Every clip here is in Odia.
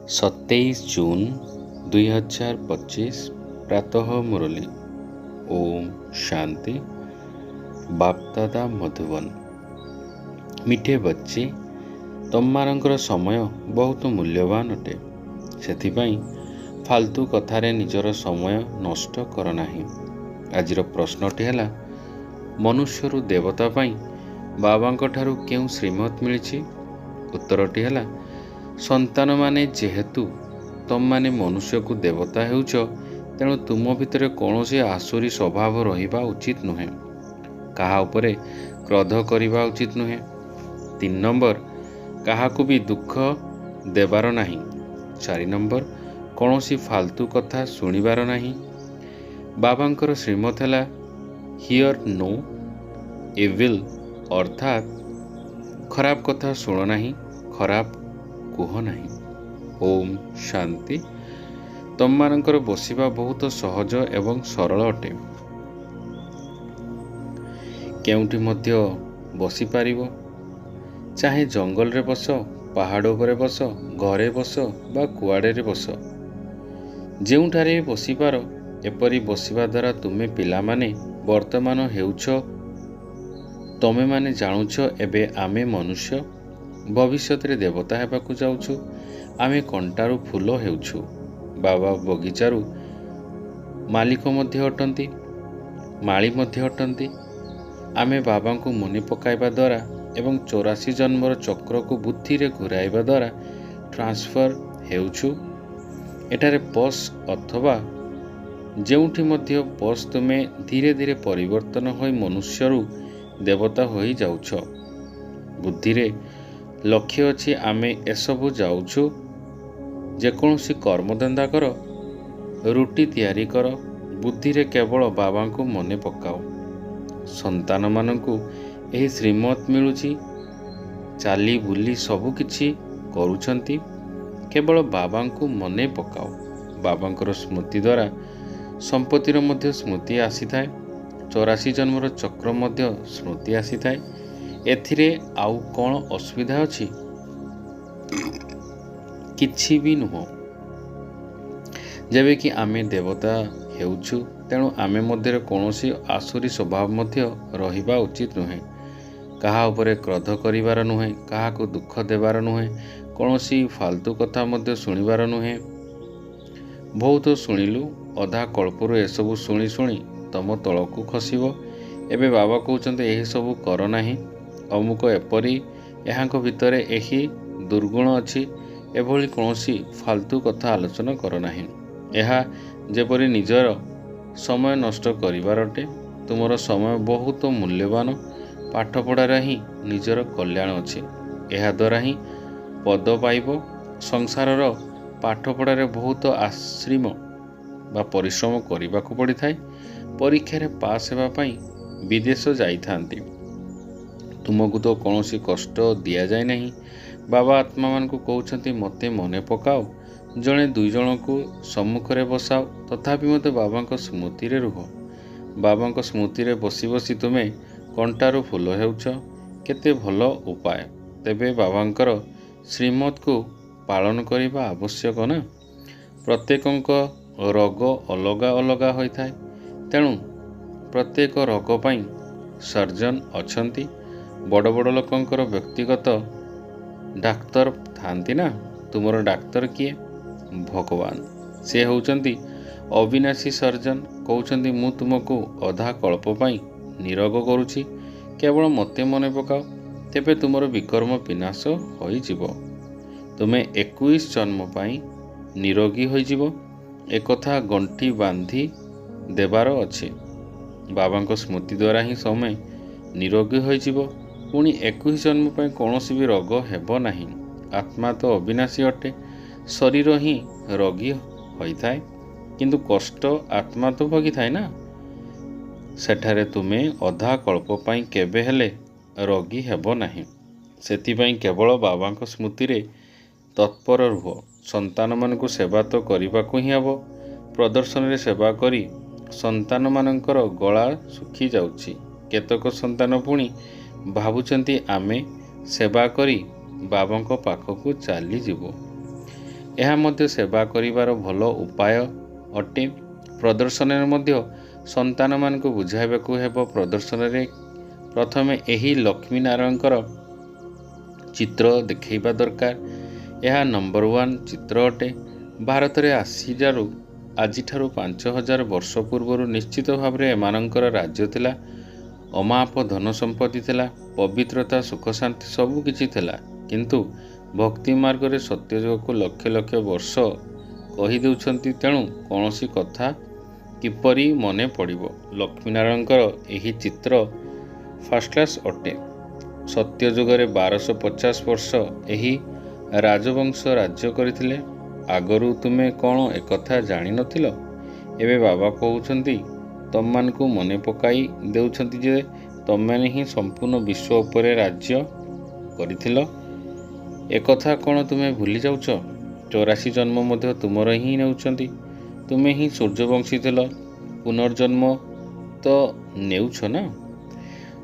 27 ଜୁନ୍ 2025 प्रातः मुरली। ओम शांति। बाप दादा मधुबन। मिठे बच्चे, तममानंकर समय बहुत मूल्यवान अटे। सेथिपाई फालतू कथारे निजर समय नष्ट कर नाही। आजिर प्रश्नटी है, मनुष्यरु देवता पाई बाबांको ठारू केउ श्रीमत मिलिछि? उत्तरटी है, संतान माने जेहेतु तम माने मनुष्य को देवता हेउछ, तेणु तुम भितर कौनसी आसुरी स्वभाव रहिबा उचित नुहे। कहा उपरे क्रोध करिबा उचित नुहे। 3 नंबर, काहाकु भी दुख देबार नाही। 4 नंबर, कौनसी फालतू कथा सुनिबार नाही। बाबांकर श्रीमत है हियर नो एविल, अर्थात खराब कथा सुन नाही, खराब कुह नहीं। ओम शांति। तममानंकर बसिबा बहुत सहज एवं सरल अटे। केउठी मध्य बसी पारिबो, चाहे जंगल रे बस, पहाड़ उपरे बस, घरे बस बा कुआड़े रे बस, जेउठारे बसी पार। एपरी बसिबा द्वारा तुमे पिला माने वर्तमान हेउछ, तमे माने जानुछ एबे आमे मनुष्य, भविष्यत रे देवता हेबाकु जाउछु। आमे कंटारू फूल हेउछु, बाबा बगीचारू मालिक मध्य अटंती, माली मध्य अटंती। आमे बाबा को मने पकाइबा द्वारा एवं 84 जन्मर चक्र को बुद्धि रे घुराइबा द्वारा ट्रांसफर हेउछु। एटारे पस अथवा जेउठी मध्य पस तुमे धीरे धीरे परिवर्तन होई मनुष्यरू देवता होई जाउछ। बुद्धि रे लक्ष्य अच्छी, आमे एसबु जाउछु। जेकोसी कर्मधंदा कर, रुटी तैयारी कर, बुद्धि रे केवल बाबा को मने पकाओ। संतान मानंकु एही श्रीमत मिलुची, चाली बुली सबु किछि करूछंती, केवल बाबा को मने पकाओ। बाबांकर स्मृति द्वारा संपत्तिर मध्य स्मृति आसी थाए, 84 जन्मर चक्र मध्य स्मृति आसी थाए। एथिरे आउ कौन असुविधा अछि? किछि भी नुह। जेबे कि आमे देवता हेउछु, तेणु आमे मध्य कौनसी आसुरी स्वभाव मध्य रहिबा उचित नुहे। कहा उपरे क्रोध करिवार नुहे, कहा को दुख देवार नुहे, कौनसी फालतू कथा मध्य सुनिबार नुहे। बहुत सुनिलु, अधा कल्परू एसबु शुणी शुणी तम तलकू खसिबो। एबे बाबा कहउचंते एही सबु कर नाही, अमुक एपरी, एहांको भितरे एही दुर्गुण अछि, एभली कौनसी फालतू कथा आलोचना कर नाही। एहा जेपरी निजर समय नष्ट करिबार अटे। तुमर समय बहुत मूल्यवान। पाठ पढ़ार ही निजर कल्याण अछि। एहा द्वारा ही पद पाइब। संसारर पाठ पढ़ारे बहुत आश्रिम बा परिश्रम करिबाकु पड़िथाय। परीक्षा रे पास हेबा पई विदेश जाइथांती। तुमको तो कौनसी कष्ट दिया जाए नहीं। बाबा आत्मा मान को कहउछंती, मते मने पकाओ, जणे 2 जन को सम्मुखरे बसाओ, तथापि मते बाबांको स्मृति रे रुह। बाबांको स्मृति रे बसी बसी तुमे कंटारू फूल हेउछ, केते भल उपाय। तेबे बाबांकर श्रीमत को पालन करिबा आवश्यक ना। प्रत्येकंको रोग अलगा अलगा होई थाए, तेणु प्रत्येक रोग पई सर्जन अछंती। बड़ बड़ लोकंकर व्यक्तिगत डाक्तर थांती ना। तुमर डाक्तर किए? भगवान। से होउचंती अविनाशी सर्जन। कहउचंती, मु तुमको अधा कल्प पाई निरोग करूची, केवल मते मने पकाओ, तेबे तुमर विकर्म विनाश होई जिवो। तुमे 21 जन्म पाई निरोगी होई जिवो। एकथा गंठी बांधी देबार अछि। बाबांको स्मृति द्वारा ही समय निरोगी होई जिवो। पुणी 21 जन्म पाई कौनसी भी रोग हेबो नाही। आत्मा तो अविनाशी अटे, शरीर ही रोगी होई थाए, किंतु कष्ट आत्मा तो भोगी थाए ना। सेठारे तुमे अधा कल्प पाई केबे हेले रोगी हेबो नाही। सेथिपाई केवल बाबांको स्मृति रे तत्पर रुह। संतान मानकु सेवा तो करिबाकु ही हेबो। प्रदर्शन रे सेवा करी संतान मानकर गला सुखी जाउची। केतक संतान पुणी भावुचंती आमे सेवा करी बाबांको पाखकु चाली जीवो। ଏହା ମଧ୍ୟ ସେବା କରିବାର ଭଲ ଉପାୟ ଅଟେ। ପ୍ରଦର୍ଶନରେ ମଧ୍ୟ ସନ୍ତାନମାନଙ୍କୁ ବୁଝାଇବାକୁ ହେବ। ପ୍ରଦର୍ଶନରେ ପ୍ରଥମେ ଏହି ଲକ୍ଷ୍ମୀ ନାରାୟଣଙ୍କର ଚିତ୍ର ଦେଖାଇବା ଦରକାର। ଏହା ନମ୍ବର 1 ଚିତ୍ର ଅଟେ। ଭାରତରେ ଆଜିଠାରୁ 5000 ବର୍ଷ ପୂର୍ବରୁ ନିଶ୍ଚିତ ଭାବରେ ଏମାନଙ୍କର ରାଜ୍ୟ ଥିଲା। ଅମାପ ଧନ ସମ୍ପତ୍ତି ଥିଲା, ପବିତ୍ରତା, ସୁଖ, ଶାନ୍ତି ସବୁ କିଛି ଥିଲା। କିନ୍ତୁ ଭକ୍ତି ମାର୍ଗରେ ସତ୍ୟଯୁଗକୁ ଲକ୍ଷ ଲକ୍ଷ ବର୍ଷ କହିଦେଉଛନ୍ତି। ତେଣୁ କୌଣସି କଥା କିପରି ମନେ ପଡ଼ିବ? ଲକ୍ଷ୍ମୀନାରାୟଣଙ୍କର ଏହି ଚିତ୍ର ଫାର୍ଷ୍ଟ କ୍ଲାସ୍ ଅଟେ। ସତ୍ୟଯୁଗରେ 1250 ବର୍ଷ ଏହି ରାଜବଂଶ ରାଜ୍ୟ କରିଥିଲେ। ଆଗରୁ ତୁମେ କ'ଣ ଏକଥା ଜାଣିନଥିଲ? ଏବେ ବାବା କହୁଛନ୍ତି, ତମମାନଙ୍କୁ ମନେ ପକାଇ ଦେଉଛନ୍ତି ଯେ ତମେମାନେ ହିଁ ସମ୍ପୂର୍ଣ୍ଣ ବିଶ୍ୱ ଉପରେ ରାଜ୍ୟ କରିଥିଲ। ଏକଥା କ'ଣ ତୁମେ ଭୁଲି ଯାଉଛ? 84 ଜନ୍ମ ମଧ୍ୟ ତୁମର ହିଁ ନେଉଛନ୍ତି। ତୁମେ ହିଁ ସୂର୍ଯ୍ୟବଂଶୀ ଥିଲ। ପୁନର୍ଜନ୍ମ ତ ନେଉଛ ନା?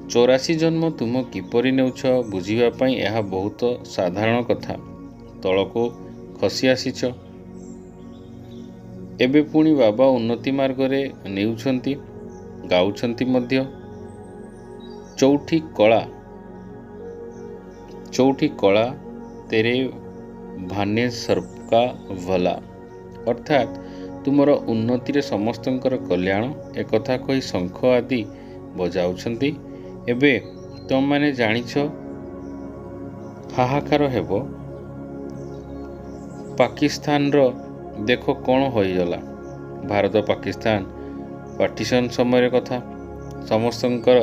84 ଜନ୍ମ ତୁମ କିପରି ନେଉଛ ବୁଝିବା ପାଇଁ ଏହା ବହୁତ ସାଧାରଣ କଥା। ତଳକୁ ଖସି ଆସିଛ। ଏବେ ପୁଣି ବାବା ଉନ୍ନତି ମାର୍ଗରେ ନେଉଛନ୍ତି, ଗାଉଛନ୍ତି ମଧ୍ୟ। ଚୌଠି କଳା ତେରେ ଭାନେ ସର୍କା ଭଲା, ଅର୍ଥାତ୍ ତୁମର ଉନ୍ନତିରେ ସମସ୍ତଙ୍କର କଲ୍ୟାଣ, ଏକଥା କହି ଶଙ୍ଖ ଆଦି ବଜାଉଛନ୍ତି। ଏବେ ତମମାନେ ଜାଣିଛ ହାହାକାର ହେବ। ପାକିସ୍ତାନର ଦେଖ କ'ଣ ହୋଇଗଲା। ଭାରତ ପାକିସ୍ତାନ ପାର୍ଟିସନ୍ ସମୟରେ କଥା। ସମସ୍ତଙ୍କର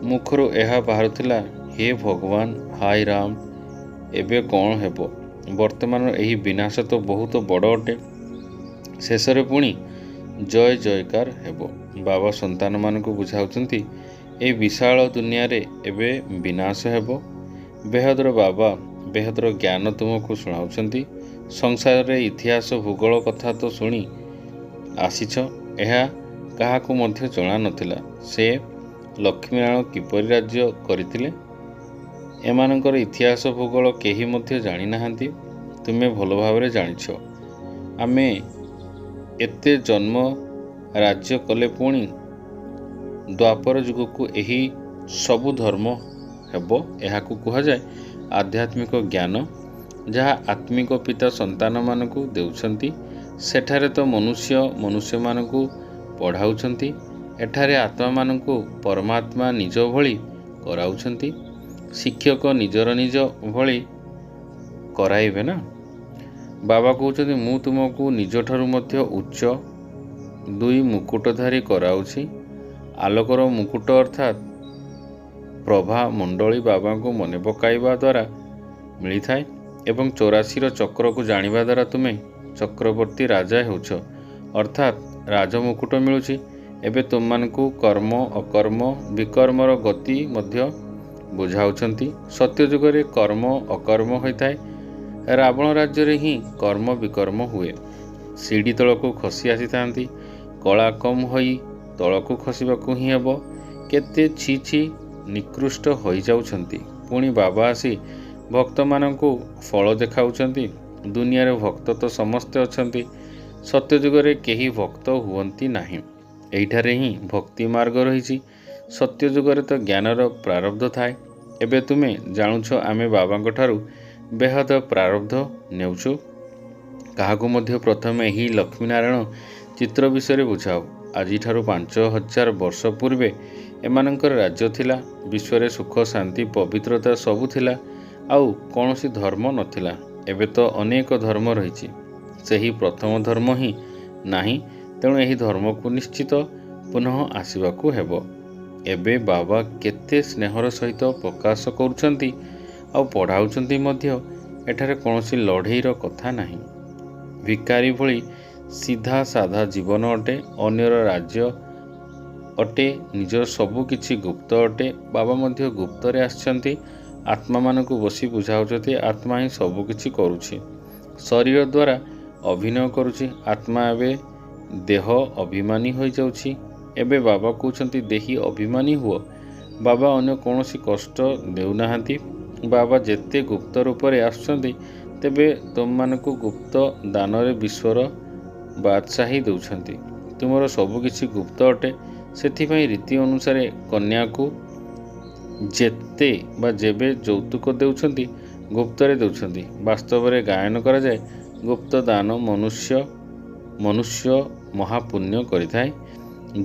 ମୁଖରୁ ଏହା ବାହାରୁଥିଲା, ହେ ଭଗବାନ, ହାୟ ରାମ, ଏବେ କ'ଣ ହେବ? ବର୍ତ୍ତମାନର ଏହି ବିନାଶ ତ ବହୁତ ବଡ଼ ଅଟେ। ଶେଷରେ ପୁଣି ଜୟ ଜୟକାର ହେବ। ବାବା ସନ୍ତାନମାନଙ୍କୁ ବୁଝାଉଛନ୍ତି, ଏହି ବିଶାଳ ଦୁନିଆରେ ଏବେ ବିନାଶ ହେବ। ବେହଦର ବାବା ବେହଦର ଜ୍ଞାନ ତୁମକୁ ଶୁଣାଉଛନ୍ତି। ସଂସାରରେ ଇତିହାସ ଭୂଗୋଳ କଥା ତ ଶୁଣି ଆସିଛ। ଏହା କାହାକୁ ମଧ୍ୟ ଜଣା ନଥିଲା ସେ ଲକ୍ଷ୍ମୀନାରାୟଣ କିପରି ରାଜ୍ୟ କରିଥିଲେ। ଏମାନଙ୍କର ଇତିହାସ ଭୂଗୋଳ କେହି ମଧ୍ୟ ଜାଣିନାହାନ୍ତି। ତୁମେ ଭଲ ଭାବରେ ଜାଣିଛ। ଆମେ ଏତେ ଜନ୍ମ ରାଜ୍ୟ କଲେ ପୁଣି ଦ୍ୱାପର ଯୁଗକୁ ଏହି ସବୁ ଧର୍ମ ହେବ। ଏହାକୁ କୁହାଯାଏ ଆଧ୍ୟାତ୍ମିକ ଜ୍ଞାନ, ଯାହା ଆତ୍ମିକ ପିତା ସନ୍ତାନମାନଙ୍କୁ ଦେଉଛନ୍ତି। ସେଠାରେ ତ ମନୁଷ୍ୟମାନଙ୍କୁ ପଢ଼ାଉଛନ୍ତି। ଏଠାରେ ଆତ୍ମାମାନଙ୍କୁ ପରମାତ୍ମା ନିଜ ଭଳି କରାଉଛନ୍ତି। ଶିକ୍ଷକ ନିଜ ଭଳି କରାଇବେ ନା। ବାବା କହୁଛନ୍ତି, ମୁଁ ତୁମକୁ ନିଜଠାରୁ ମଧ୍ୟ ଉଚ୍ଚ 2 ମୁକୁଟଧାରୀ କରାଉଛି। ଆଲୋକର ମୁକୁଟ ଅର୍ଥାତ୍ ପ୍ରଭା ମଣ୍ଡଳୀ ବାବାଙ୍କୁ ମନେ ପକାଇବା ଦ୍ୱାରା ମିଳିଥାଏ ଏବଂ 84ର ଚକ୍ରକୁ ଜାଣିବା ଦ୍ୱାରା ତୁମେ ଚକ୍ରବର୍ତ୍ତୀ ରାଜା ହେଉଛ, ଅର୍ଥାତ୍ ରାଜମୁକୁଟ ମିଳୁଛି। ଏବେ ତୁମମାନଙ୍କୁ କର୍ମ, ଅକର୍ମ, ବିକର୍ମର ଗତି ମଧ୍ୟ ବୁଝାଉଛନ୍ତି। ସତ୍ୟଯୁଗରେ କର୍ମ ଅକର୍ମ ହୋଇଥାଏ। ରାବଣ ରାଜ୍ୟରେ ହିଁ କର୍ମ ବିକର୍ମ ହୁଏ। ସିଡ଼ି ତଳକୁ ଖସି ଆସିଥାନ୍ତି। କଳା କମ୍ ହୋଇ ତଳକୁ ଖସିବାକୁ ହିଁ ହେବ। କେତେ ଛି ନିକୃଷ୍ଟ ହୋଇଯାଉଛନ୍ତି। ପୁଣି ବାବା ଆସି ଭକ୍ତମାନଙ୍କୁ ଫଳ ଦେଖାଉଛନ୍ତି। ଦୁନିଆରେ ଭକ୍ତ ତ ସମସ୍ତେ ଅଛନ୍ତି। ସତ୍ୟଯୁଗରେ କେହି ଭକ୍ତ ହୁଅନ୍ତି ନାହିଁ। ଏହିଠାରେ ହିଁ ଭକ୍ତି ମାର୍ଗ ରହିଛି। ସତ୍ୟଯୁଗରେ ତ ଜ୍ଞାନର ପ୍ରାରବ୍ଧ ଥାଏ। ଏବେ ତୁମେ ଜାଣୁଛ ଆମେ ବାବାଙ୍କ ଠାରୁ ବେହଦ ପ୍ରାରବ୍ଧ ନେଉଛୁ। କାହାକୁ ମଧ୍ୟ ପ୍ରଥମେ ଏହି ଲକ୍ଷ୍ମୀନାରାୟଣ ଚିତ୍ର ବିଷୟରେ ବୁଝାଉ। ଆଜିଠାରୁ 5000 ବର୍ଷ ପୂର୍ବେ ଏମାନଙ୍କର ରାଜ୍ୟ ଥିଲା। ବିଶ୍ୱରେ ସୁଖ, ଶାନ୍ତି, ପବିତ୍ରତା ସବୁ ଥିଲା। ଆଉ କୌଣସି ଧର୍ମ ନଥିଲା। ଏବେ ତ ଅନେକ ଧର୍ମ ରହିଛି। ସେହି ପ୍ରଥମ ଧର୍ମ ହିଁ ନାହିଁ। ତେଣୁ ଏହି ଧର୍ମକୁ ନିଶ୍ଚିତ ପୁନଃ ଆସିବାକୁ ହେବ। ଏବେ ବାବା କେତେ ସ୍ନେହର ସହିତ ପ୍ରକାଶ କରୁଛନ୍ତି ଆଉ ପଢ଼ାଉଛନ୍ତି ମଧ୍ୟ। ଏଠାରେ କୌଣସି ଲଢ଼େଇର କଥା ନାହିଁ। ଭିକାରୀ ଭଳି ସିଧା ସାଧା ଜୀବନ ଅଟେ। ଅନ୍ୟର ରାଜ୍ୟ ଅଟେ। ନିଜର ସବୁ କିଛି ଗୁପ୍ତ ଅଟେ। ବାବା ମଧ୍ୟ ଗୁପ୍ତରେ ଆସିଛନ୍ତି। ଆତ୍ମାମାନଙ୍କୁ ବସି ବୁଝାଉଛନ୍ତି, ଆତ୍ମା ହିଁ ସବୁ କିଛି କରୁଛି। ଶରୀର ଦ୍ୱାରା ଅଭିନୟ କରୁଛି। ଆତ୍ମା ଏବେ ଦେହ ଅଭିମାନୀ ହୋଇଯାଉଛି। ଏବେ ବାବା କହୁଛନ୍ତି, ଦେହୀ ଅଭିମାନୀ ହୁଅ। ବାବା ଅନ୍ୟ କୌଣସି କଷ୍ଟ ଦେଉନାହାନ୍ତି। ବାବା ଯେତେ ଗୁପ୍ତ ରୂପରେ ଆସୁଛନ୍ତି ତେବେ ତୁମମାନଙ୍କୁ ଗୁପ୍ତ ଦାନରେ ବିଶ୍ୱର ବାଦଶାହୀ ଦେଉଛନ୍ତି। ତୁମର ସବୁକିଛି ଗୁପ୍ତ ଅଟେ। ସେଥିପାଇଁ ରୀତି ଅନୁସାରେ କନ୍ୟାକୁ ଯେତେ ବା ଯେବେ ଯୌତୁକ ଦେଉଛନ୍ତି ଗୁପ୍ତରେ ଦେଉଛନ୍ତି। ବାସ୍ତବରେ ଗାୟନ କରାଯାଏ, ଗୁପ୍ତ ଦାନ ମନୁଷ୍ୟ ମହାପୁଣ୍ୟ କରିଥାଏ।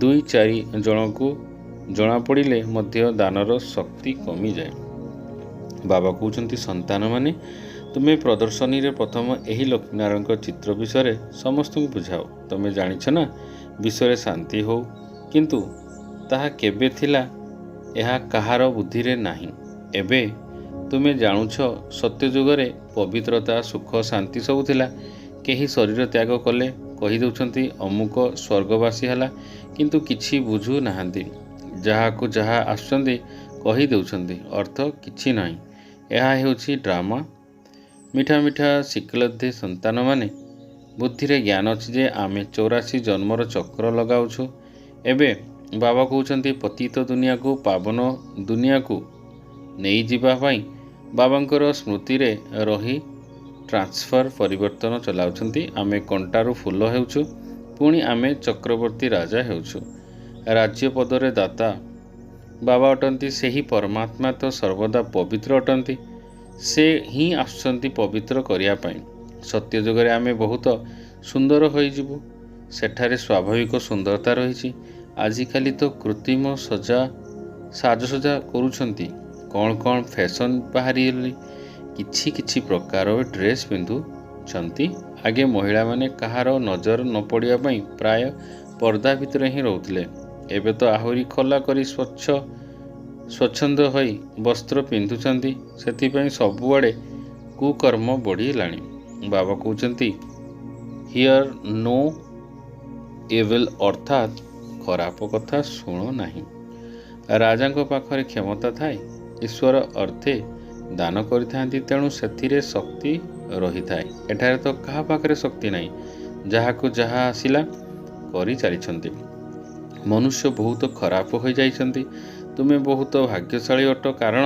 2-4 ଜଣଙ୍କୁ ଜଣାପଡ଼ିଲେ ମଧ୍ୟ ଦାନର ଶକ୍ତି କମିଯାଏ। ବାବା କହୁଛନ୍ତି, ସନ୍ତାନମାନେ ତୁମେ ପ୍ରଦର୍ଶନୀରେ ପ୍ରଥମ ଏହି ଲକ୍ଷ୍ମୀନାରାୟଣଙ୍କ ଚିତ୍ର ବିଷୟରେ ସମସ୍ତଙ୍କୁ ବୁଝାଅ। ତୁମେ ଜାଣିଛ ନା, ବିଶ୍ୱରେ ଶାନ୍ତି ହଉ, କିନ୍ତୁ ତାହା କେବେ ଥିଲା ଏହା କାହାର ବୁଦ୍ଧିରେ ନାହିଁ। ଏବେ ତୁମେ ଜାଣୁଛ, ସତ୍ୟଯୁଗରେ ପବିତ୍ରତା, ସୁଖ, ଶାନ୍ତି ସବୁ ଥିଲା। କେହି ଶରୀର ତ୍ୟାଗ କଲେ କହିଦେଉଛନ୍ତି ଅମୁକ ସ୍ୱର୍ଗବାସୀ ହେଲା, କିନ୍ତୁ କିଛି ବୁଝୁ ନାହାନ୍ତି। ଯାହାକୁ ଯାହା ଆସୁଛନ୍ତି କହି ଦେଉଛନ୍ତି, ଅର୍ଥ କିଛି ନାହିଁ। ଏହା ହେଉଛି ଡ୍ରାମା। ମିଠା ମିଠା ଶିକଲବ୍ଧି ସନ୍ତାନମାନେ, ବୁଦ୍ଧିରେ ଜ୍ଞାନ ଅଛି ଯେ ଆମେ 84 ଜନ୍ମର ଚକ୍ର ଲଗାଉଛୁ। ଏବେ ବାବା କହୁଛନ୍ତି, ପତିତ ଦୁନିଆକୁ ପାବନ ଦୁନିଆକୁ ନେଇଯିବା ପାଇଁ ବାବାଙ୍କର ସ୍ମୃତିରେ ରହି ଟ୍ରାନ୍ସଫର ପରିବର୍ତ୍ତନ ଚଲାଉଛନ୍ତି। ଆମେ କଣ୍ଟାରୁ ଫୁଲ ହେଉଛୁ, ପୁଣି ଆମେ ଚକ୍ରବର୍ତ୍ତୀ ରାଜା ହେଉଛୁ। ରାଜ୍ୟ ପଦରେ ଦାତା ବାବା ଅଟନ୍ତି। ସେହି ପରମାତ୍ମା ତ ସର୍ବଦା ପବିତ୍ର ଅଟନ୍ତି। ସେ ହିଁ ଆସୁଛନ୍ତି ପବିତ୍ର କରିବା ପାଇଁ। ସତ୍ୟଯୁଗରେ ଆମେ ବହୁତ ସୁନ୍ଦର ହୋଇଯିବୁ। ସେଠାରେ ସ୍ୱାଭାବିକ ସୁନ୍ଦରତା ରହିଛି। ଆଜିକାଲି ତ କୃତ୍ରିମ ସାଜସଜ୍ଜା କରୁଛନ୍ତି। କ'ଣ କ'ଣ ଫ୍ୟାସନ୍ ବାହାରିଗଲି। କିଛି ପ୍ରକାର ଡ୍ରେସ୍ ପିନ୍ଧୁଛନ୍ତି। ଆଗେ ମହିଳାମାନେ କାହାର ନଜର ନ ପଡ଼ିବା ପାଇଁ ପ୍ରାୟ ପର୍ଦ୍ଦା ଭିତରେ ହିଁ ରହୁଥିଲେ। ଏବେ ତ ଆହୁରି ଖୋଲା କରି ସ୍ୱଚ୍ଛନ୍ଦ ହୋଇ ବସ୍ତ୍ର ପିନ୍ଧୁଛନ୍ତି। ସେଥିପାଇଁ ସବୁଆଡ଼େ କୁକର୍ମ ବଢ଼ିଲାଣି। ବାବା କହୁଛନ୍ତି, ହିୟର ନୋ ଇଭିଲ୍, ଅର୍ଥାତ୍ ଖରାପ କଥା ଶୁଣ ନାହିଁ। ରାଜାଙ୍କ ପାଖରେ କ୍ଷମତା ଥାଏ। ଈଶ୍ୱର ଅର୍ଥେ ଦାନ କରିଥାନ୍ତି, ତେଣୁ ସେଥିରେ ଶକ୍ତି ରହିଥାଏ। ଏଠାରେ ତ କାହା ପାଖରେ ଶକ୍ତି ନାହିଁ। ଯାହାକୁ ଯାହା ଆସିଲା କରି ଚାଲିଛନ୍ତି। ମନୁଷ୍ୟ ବହୁତ ଖରାପ ହୋଇଯାଇଛନ୍ତି। ତୁମେ ବହୁତ ଭାଗ୍ୟଶାଳୀ ଅଟ, କାରଣ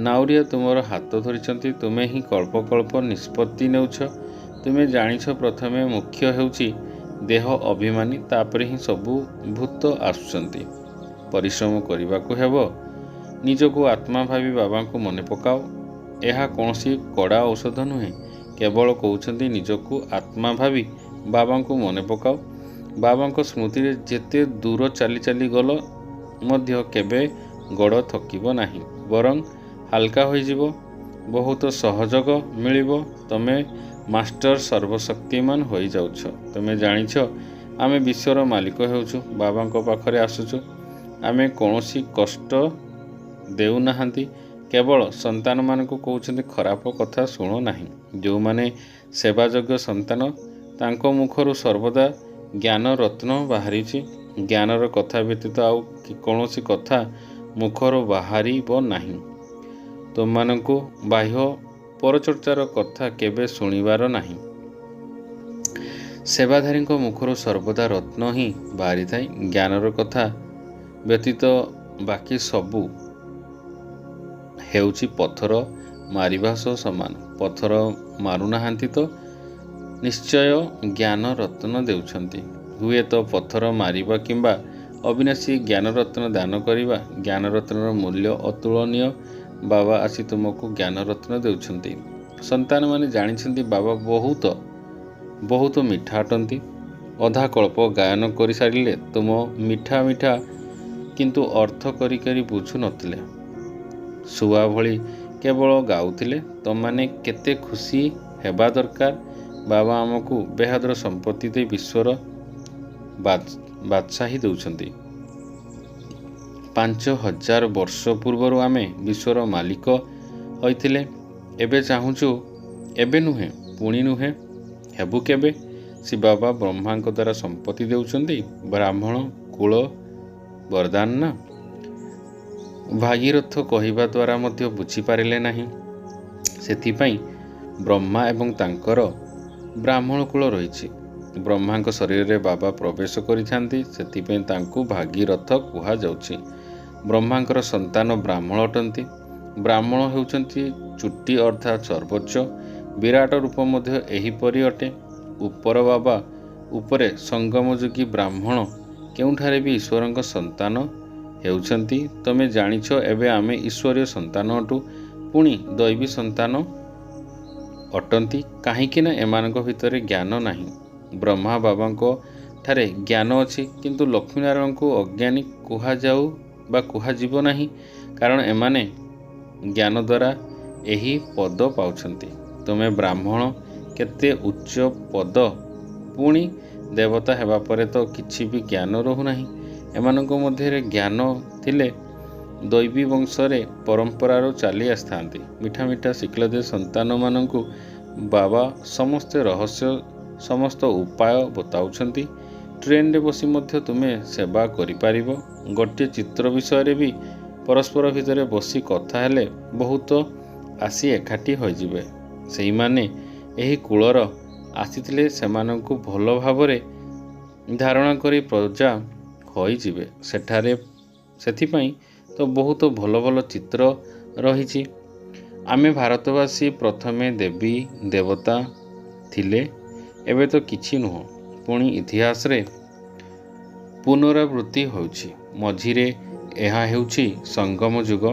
ନାଉରିଆ ତୁମର ହାତ ଧରିଛନ୍ତି। ତୁମେ ହିଁ କଳ୍ପ ନିଷ୍ପତ୍ତି ନେଉଛ। ତୁମେ ଜାଣିଛ, ପ୍ରଥମେ ମୁଖ୍ୟ ହେଉଛି ଦେହ ଅଭିମାନୀ, ତାପରେ ହିଁ ସବୁ ଭୂତ ଆସୁଛନ୍ତି। ପରିଶ୍ରମ କରିବାକୁ ହେବ। ନିଜକୁ ଆତ୍ମା ଭାବି ବାବାଙ୍କୁ ମନେ ପକାଅ। ଏହା କୌଣସି କଡ଼ା ଔଷଧ ନୁହେଁ। କେବଳ କହୁଛନ୍ତି ନିଜକୁ ଆତ୍ମା ଭାବି ବାବାଙ୍କୁ ମନେ ପକାଅ। ବାବାଙ୍କ ସ୍ମୃତିରେ ଯେତେ ଦୂର ଚାଲି ଗଲ ମଧ୍ୟ କେବେ ଗୋଡ଼ ଥକିବ ନାହିଁ, ବରଂ ହାଲକା ହୋଇଯିବ। ବହୁତ ସହଯୋଗ ମିଳିବ। ତମେ ମାଷ୍ଟର ସର୍ବଶକ୍ତିମାନ ହୋଇଯାଉଛ। ତୁମେ ଜାଣିଛ, ଆମେ ବିଶ୍ୱର ମାଲିକ ହେଉଛୁ। ବାବାଙ୍କ ପାଖରେ ଆସୁଛୁ। ଆମେ କୌଣସି କଷ୍ଟ ଦେଉନାହାନ୍ତି। କେବଳ ସନ୍ତାନମାନଙ୍କୁ କହୁଛନ୍ତି, ଖରାପ କଥା ଶୁଣ ନାହିଁ। ଯେଉଁମାନେ ସେବାଯୋଗ୍ୟ ସନ୍ତାନ, ତାଙ୍କ ମୁଖରୁ ସର୍ବଦା ଜ୍ଞାନ ରତ୍ନ ବାହାରିଛି। ଜ୍ଞାନର କଥା ବ୍ୟତୀତ ଆଉ କୌଣସି କଥା ମୁଖରୁ ବାହାରିବ ନାହିଁ। ତୁମମାନଙ୍କୁ ବାହ୍ୟ ପରଚର୍ଚ୍ଚାର କଥା କେବେ ଶୁଣିବାର ନାହିଁ। ସେବାଧାରୀଙ୍କ ମୁଖରୁ ସର୍ବଦା ରତ୍ନ ହିଁ ବାହାରିଥାଏ। ଜ୍ଞାନର କଥା ବ୍ୟତୀତ ବାକି ସବୁ ହେଉଛି ପଥର ମାରିବା ସହ ସମାନ। ପଥର ମାରୁନାହାନ୍ତି ତ ନିଶ୍ଚୟ ଜ୍ଞାନ ରତ୍ନ ଦେଉଛନ୍ତି। ହୁଏତ ପଥର ମାରିବା କିମ୍ବା ଅବିନାଶୀ ଜ୍ଞାନରତ୍ନ ଦାନ କରିବା। ଜ୍ଞାନରତ୍ନର ମୂଲ୍ୟ ଅତୁଳନୀୟ। ବାବା ଆସି ତୁମକୁ ଜ୍ଞାନରତ୍ନ ଦେଉଛନ୍ତି। ସନ୍ତାନମାନେ ଜାଣିଛନ୍ତି, ବାବା ବହୁତ ମିଠା ଅଟନ୍ତି। ଅଧା କଳ୍ପ ଗାୟନ କରିସାରିଲେ ତୁମ ମିଠା କିନ୍ତୁ ଅର୍ଥ କରି ବୁଝୁ ନଥିଲେ। ଶୁଆ ଭଳି କେବଳ ଗାଉଥିଲେ। ତମମାନେ କେତେ ଖୁସି ହେବା ଦରକାର। ବାବା ଆମକୁ ବେହାଦର ସମ୍ପତ୍ତି ଦେଇ ବିଶ୍ୱର ବାଦଶାହୀ ଦେଉଛନ୍ତି। 5000 ବର୍ଷ ପୂର୍ବରୁ ଆମେ ବିଶ୍ୱର ମାଲିକ ହୋଇଥିଲେ। ଏବେ ଚାହୁଁଛୁ, ଏବେ ନୁହେଁ, ପୁଣି ନୁହେଁ, ହେବୁ କେବେ? ଶିବବାବା ବ୍ରହ୍ମାଙ୍କ ଦ୍ୱାରା ସମ୍ପତ୍ତି ଦେଉଛନ୍ତି। ବ୍ରାହ୍ମଣ କୁଳ ବରଦାନ ନା? ଭାଗୀରଥ କହିବା ଦ୍ୱାରା ମଧ୍ୟ ବୁଝିପାରିଲେ ନାହିଁ। ସେଥିପାଇଁ ବ୍ରହ୍ମା ଏବଂ ତାଙ୍କର ବ୍ରାହ୍ମଣ କୁଳ ରହିଛି। ବ୍ରହ୍ମାଙ୍କ ଶରୀରରେ ବାବା ପ୍ରବେଶ କରିଥାନ୍ତି। ସେଥିପାଇଁ ତାଙ୍କୁ ଭାଗୀରଥ କୁହାଯାଉଛି। ବ୍ରହ୍ମାଙ୍କର ସନ୍ତାନ ବ୍ରାହ୍ମଣ ଅଟନ୍ତି। ବ୍ରାହ୍ମଣ ହେଉଛନ୍ତି ଚୁଟି ଅର୍ଥାତ୍ ସର୍ବୋଚ୍ଚ। ବିରାଟ ରୂପ ମଧ୍ୟ ଏହିପରି ଅଟେ। ଉପର ବାବା ଉପରେ ସଙ୍ଗମଯୋଗୀ ବ୍ରାହ୍ମଣ କେଉଁଠାରେ ବି ଈଶ୍ୱରଙ୍କ ସନ୍ତାନ ହେଉଛନ୍ତି। ତମେ ଜାଣିଛ ଏବେ ଆମେ ଈଶ୍ୱରୀୟ ସନ୍ତାନ ଅଟୁ, ପୁଣି ଦୈବୀ ସନ୍ତାନ ଅଟନ୍ତି। କାହିଁକି ନା ଏମାନଙ୍କ ଭିତରେ ଜ୍ଞାନ ନାହିଁ। ବ୍ରହ୍ମା ବାବାଙ୍କ ଠାରେ ଜ୍ଞାନ ଅଛି, କିନ୍ତୁ ଲକ୍ଷ୍ମୀନାରାୟଣଙ୍କୁ ଅଜ୍ଞାନୀ କୁହାଯାଉ ବା କୁହାଯିବ ନାହିଁ, କାରଣ ଏମାନେ ଜ୍ଞାନ ଦ୍ୱାରା ଏହି ପଦ ପାଉଛନ୍ତି। ତୁମେ ବ୍ରାହ୍ମଣ, କେତେ ଉଚ୍ଚ ପଦ, ପୁଣି ଦେବତା ହେବା ପରେ ତ କିଛି ବି ଜ୍ଞାନ ରହୁନାହିଁ। ଏମାନଙ୍କ ମଧ୍ୟରେ ଜ୍ଞାନ ଥିଲେ ଦୈବୀ ବଂଶରେ ପରମ୍ପରାରୁ ଚାଲି ଆସିଥାନ୍ତି। ମିଠା ମିଠା ଶିକ୍ଳଦେଶ ସନ୍ତାନମାନଙ୍କୁ ବାବା ସମସ୍ତେ ରହସ୍ୟ, ସମସ୍ତ ଉପାୟ ବତାଉଛନ୍ତି। ଟ୍ରେନରେ ବସି ମଧ୍ୟ ତୁମେ ସେବା କରିପାରିବ। ଗୋଟିଏ ଚିତ୍ର ବିଷୟରେ ବି ପରସ୍ପର ଭିତରେ ବସି କଥା ହେଲେ ବହୁତ ଆସି ଏକାଠି ହୋଇଯିବେ। ସେଇମାନେ ଏହି କୂଳର ଆସିଥିଲେ, ସେମାନଙ୍କୁ ଭଲ ଭାବରେ ଧାରଣା କରି ପ୍ରଜା ହୋଇଯିବେ ସେଠାରେ। ସେଥିପାଇଁ ତ ବହୁତ ଭଲ ଭଲ ଚିତ୍ର ରହିଛି। ଆମେ ଭାରତବାସୀ ପ୍ରଥମେ ଦେବୀ ଦେବତା ଥିଲେ, ଏବେ ତ କିଛି ନୁହଁ। ପୁଣି ଇତିହାସରେ ପୁନରାବୃତ୍ତି ହେଉଛି। ମଝିରେ ଏହା ହେଉଛି ସଙ୍ଗମ ଯୁଗ,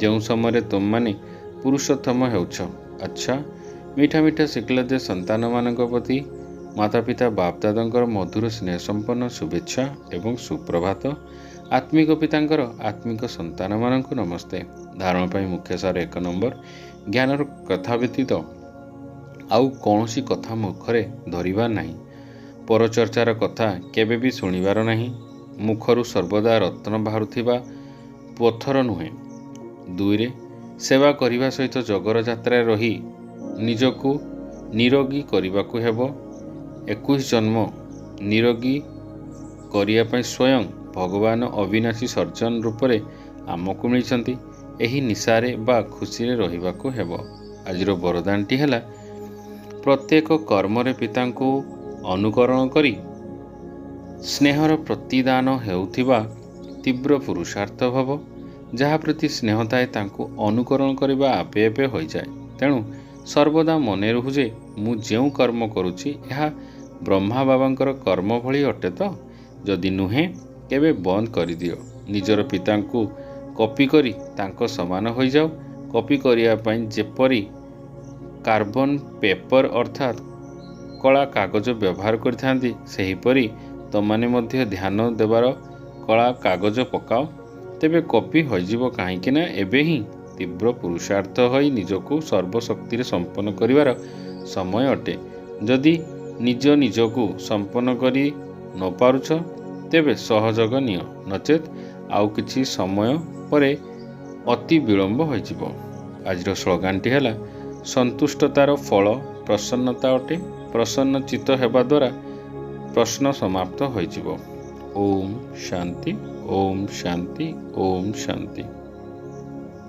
ଯେଉଁ ସମୟରେ ତୁମମାନେ ପୁରୁଷୋତ୍ତମ ହେଉଛ। ଆଚ୍ଛା, ମିଠା ମିଠା ଶିକ୍ଳଦେଶ ସନ୍ତାନମାନଙ୍କ ପ୍ରତି ମାତାପିତା ବାପଦାଦାଙ୍କର ମଧୁର ସ୍ନେହ ସମ୍ପନ୍ନ ଶୁଭେଚ୍ଛା ଏବଂ ସୁପ୍ରଭାତ। ଆତ୍ମିକ ପିତାଙ୍କର ଆତ୍ମିକ ସନ୍ତାନମାନଙ୍କୁ ନମସ୍ତେ। ଧାରଣ ପାଇଁ ମୁଖ୍ୟ ସାର 1 ନମ୍ବର, ଜ୍ଞାନର କଥା ବ୍ୟତୀତ ଆଉ କୌଣସି କଥା ମୁଖରେ ଧରିବା ନାହିଁ। ପରଚର୍ଚ୍ଚାର କଥା କେବେ ବି ଶୁଣିବାର ନାହିଁ। ମୁଖରୁ ସର୍ବଦା ରତ୍ନ ବାହାରୁଥିବା ପଥର ନୁହେଁ। 2ରେ, ସେବା କରିବା ସହିତ ଜଗର ଯାତ୍ରାରେ ରହି ନିଜକୁ ନିରୋଗୀ କରିବାକୁ ହେବ। 21 ଜନ୍ମ ନିରୋଗୀ କରିବା ପାଇଁ ସ୍ୱୟଂ ଭଗବାନ ଅବିନାଶୀ ସର୍ଜନ ରୂପରେ ଆମକୁ ମିଳିଛନ୍ତି। ଏହି ନିଶାରେ ବା ଖୁସିରେ ରହିବାକୁ ହେବ। ଆଜିର ବରଦାନଟି ହେଲା, ପ୍ରତ୍ୟେକ କର୍ମରେ ପିତାଙ୍କୁ ଅନୁକରଣ କରି ସ୍ନେହର ପ୍ରତିଦାନ ହେଉଥିବା ତୀବ୍ର ପୁରୁଷାର୍ଥ ଭବ। ଯାହା ପ୍ରତି ସ୍ନେହ ଥାଏ ତାଙ୍କୁ ଅନୁକରଣ କରିବା ଆପେ ଆପେ ହୋଇଯାଏ। ତେଣୁ ସର୍ବଦା ମନେ ରହୁ ଯେ ମୁଁ ଯେଉଁ କର୍ମ କରୁଛି ଏହା ବ୍ରହ୍ମା ବାବାଙ୍କର କର୍ମ ଭଳି ଅଟେ ତ? ଯଦି ନୁହେଁ କେବେ ବନ୍ଦ କରିଦିଅ। ନିଜର ପିତାଙ୍କୁ କପି କରି ତାଙ୍କ ସମାନ ହୋଇଯାଅ। କପି କରିବା ପାଇଁ ଯେପରି କାର୍ବନ ପେପର ଅର୍ଥାତ୍ କଳା କାଗଜ ବ୍ୟବହାର କରିଥାନ୍ତି, ସେହିପରି ତମମାନେ ମଧ୍ୟ ଧ୍ୟାନ ଦେବାର କଳା କାଗଜ ପକାଅ। ତେବେ କପି ହୋଇଯିବ। କାହିଁକି ନା ଏବେ ହିଁ ତୀବ୍ର ପୁରୁଷାର୍ଥ ହୋଇ ନିଜକୁ ସର୍ବଶକ୍ତିରେ ସମ୍ପନ୍ନ କରିବାର ସମୟ ଅଟେ। ଯଦି ନିଜକୁ ସମ୍ପନ୍ନ କରି ନ ପାରୁଛ, ତେବେ ସହଯୋଗ ନିଅ, ନଚେତ୍ ଆଉ କିଛି ସମୟ ପରେ ଅତି ବିଳମ୍ବ ହୋଇଯିବ। ଆଜିର ସ୍ଲୋଗାନଟି ହେଲା, ସନ୍ତୁଷ୍ଟତାର ଫଳ ପ୍ରସନ୍ନତା ଅଟେ। ପ୍ରସନ୍ନ ଚିତ୍ତ ହେବା ଦ୍ୱାରା ପ୍ରଶ୍ନ ସମାପ୍ତ ହୋଇଯିବ। ଓମ୍ ଶାନ୍ତି, ଓମ୍ ଶାନ୍ତି, ଓମ୍ ଶାନ୍ତି।